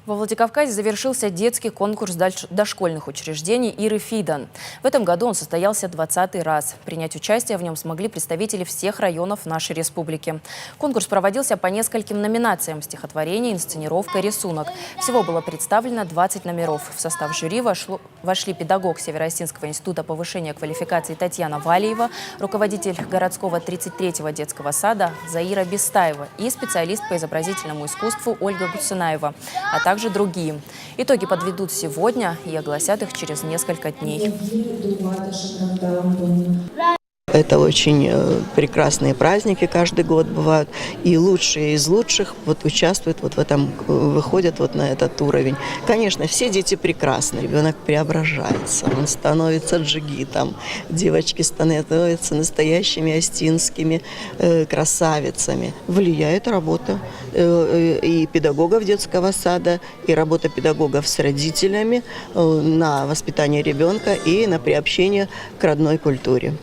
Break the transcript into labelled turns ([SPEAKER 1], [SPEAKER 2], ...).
[SPEAKER 1] Во Владикавказе завершился детский конкурс дошкольных учреждений Иры Фидан. В этом году он состоялся 20-й раз. Принять участие в нем смогли представители всех районов нашей республики. Конкурс проводился по нескольким номинациям: стихотворение, инсценировка, рисунок. Всего было представлено 20 номеров. В состав жюри вошли педагог Северо-Осетинского института повышения квалификации Татьяна Валиева, руководитель городского 33-го детского сада Заира Бестаева и специалист по изобразительному искусству Ольга Гуценаева, а также другие. Итоги подведут сегодня и огласят их через несколько дней.
[SPEAKER 2] Это очень прекрасные праздники каждый год бывают. И лучшие из лучших участвуют в этом, выходят на этот уровень. Конечно, все дети прекрасны. Ребенок преображается, он становится джигитом. Девочки становятся настоящими остинскими красавицами. Влияет работа и педагогов детского сада, и работа педагогов с родителями на воспитание ребенка и на приобщение к родной культуре.